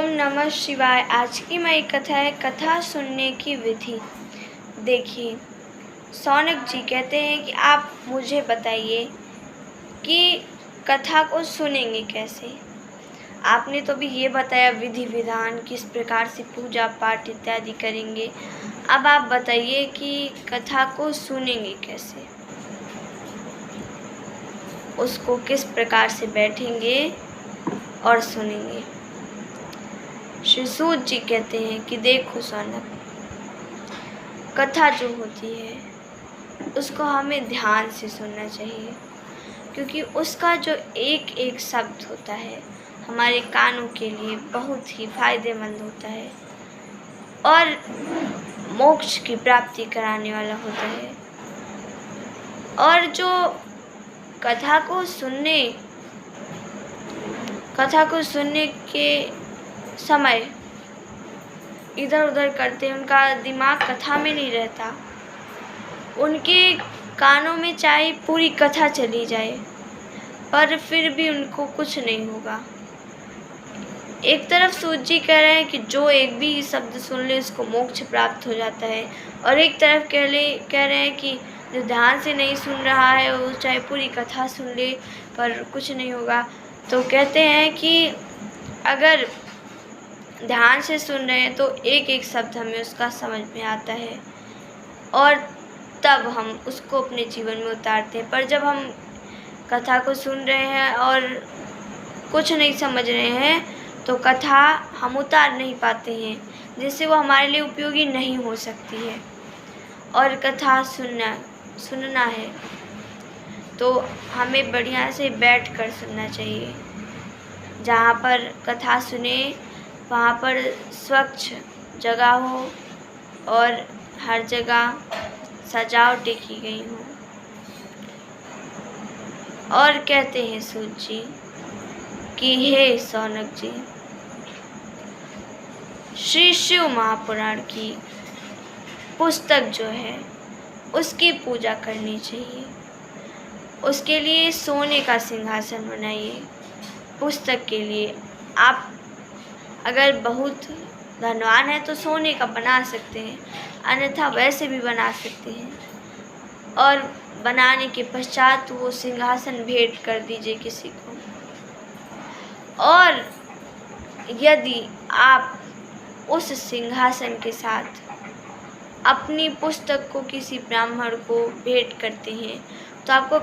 नमः शिवाय। आज की मेरी कथा है कथा सुनने की विधि। देखिए, शौनक जी कहते हैं कि आप मुझे बताइए कि कथा को सुनेंगे कैसे। आपने तो भी ये बताया विधि विधान, किस प्रकार से पूजा पाठ इत्यादि करेंगे। अब आप बताइए कि कथा को सुनेंगे कैसे, उसको किस प्रकार से बैठेंगे और सुनेंगे। श्री सूत जी कहते हैं कि देखो शौनक, कथा जो होती है उसको हमें ध्यान से सुनना चाहिए, क्योंकि उसका जो एक एक शब्द होता है हमारे कानों के लिए बहुत ही फायदेमंद होता है और मोक्ष की प्राप्ति कराने वाला होता है। और जो कथा को सुनने के समय इधर उधर करते हैं, उनका दिमाग कथा में नहीं रहता। उनके कानों में चाहे पूरी कथा चली जाए पर फिर भी उनको कुछ नहीं होगा। एक तरफ सूत जी कह रहे हैं कि जो एक भी शब्द सुन ले उसको मोक्ष प्राप्त हो जाता है, और एक तरफ कह रहे हैं कि जो ध्यान से नहीं सुन रहा है वो चाहे पूरी कथा सुन ले पर कुछ नहीं होगा। तो कहते हैं कि अगर ध्यान से सुन रहे हैं तो एक एक शब्द हमें उसका समझ में आता है और तब हम उसको अपने जीवन में उतारते हैं। पर जब हम कथा को सुन रहे हैं और कुछ नहीं समझ रहे हैं तो कथा हम उतार नहीं पाते हैं, जिससे वो हमारे लिए उपयोगी नहीं हो सकती है। और कथा सुनना है तो हमें बढ़िया से बैठ कर सुनना चाहिए। जहाँ पर कथा सुने वहाँ पर स्वच्छ जगह हो और हर जगह सजावटें की गई हों। और कहते हैं सूत जी कि हे शौनक जी, श्री शिव महापुराण की पुस्तक जो है उसकी पूजा करनी चाहिए। उसके लिए सोने का सिंहासन बनाइए। पुस्तक के लिए आप अगर बहुत धनवान है तो सोने का बना सकते हैं, अन्यथा वैसे भी बना सकते हैं। और बनाने के पश्चात वो सिंहासन भेंट कर दीजिए किसी को। और यदि आप उस सिंहासन के साथ अपनी पुस्तक को किसी ब्राह्मण को भेंट करते हैं तो आपको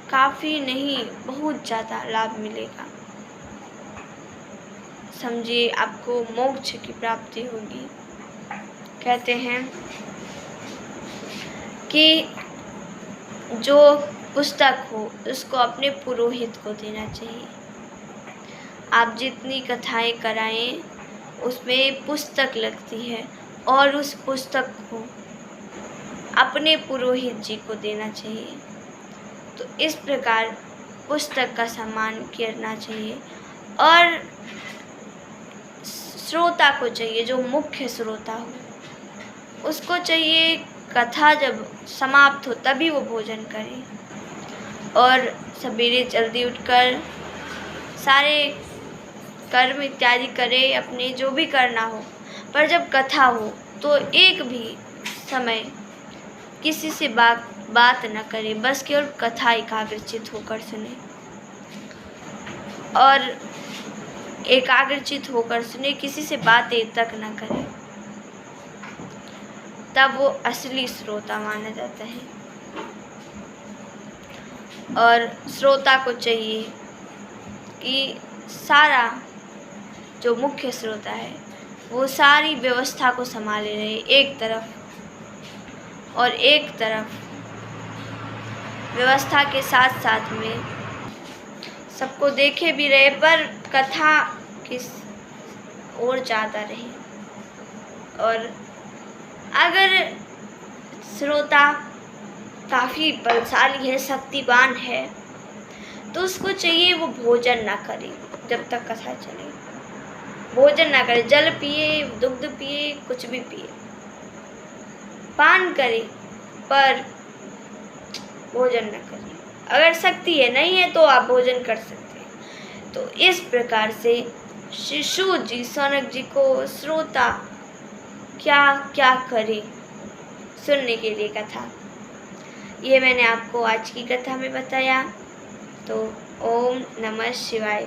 काफ़ी नहीं बहुत ज़्यादा लाभ मिलेगा। समझिए, आपको मोक्ष की प्राप्ति होगी। कहते हैं कि जो पुस्तक हो उसको अपने पुरोहित को देना चाहिए। आप जितनी कथाएं कराएं उसमें पुस्तक लगती है और उस पुस्तक को अपने पुरोहित जी को देना चाहिए। तो इस प्रकार पुस्तक का सम्मान करना चाहिए। और श्रोता को चाहिए, जो मुख्य श्रोता हो उसको चाहिए कथा जब समाप्त हो तभी वो भोजन करे और सवेरे जल्दी उठकर सारे कर्म इत्यादि करे, अपने जो भी करना हो। पर जब कथा हो तो एक भी समय किसी से बात न करे, बस केवल कथा एकाग्रचित होकर सुने और एकाग्रचित होकर सुने, किसी से बातें तक न करे। तब वो असली श्रोता माना जाता है। और श्रोता को चाहिए कि सारा जो मुख्य श्रोता है वो सारी व्यवस्था को संभाले रहे एक तरफ, और एक तरफ व्यवस्था के साथ साथ में सबको देखे भी रहे पर कथा किस ओर ज़्यादा रहे। और अगर श्रोता काफ़ी बलशाली है, शक्तिवान है, तो उसको चाहिए वो भोजन ना करे जब तक कथा चले। भोजन ना करे, जल पिए, दुग्ध पिए, कुछ भी पिए, पान करे पर भोजन न करे। अगर शक्ति है, नहीं है तो आप भोजन कर सकते हैं। तो इस प्रकार से शिशु जी सौनक जी को श्रोता क्या क्या करे सुनने के लिए कथा। ये मैंने आपको आज की कथा में बताया। तो ओम नमः शिवाय।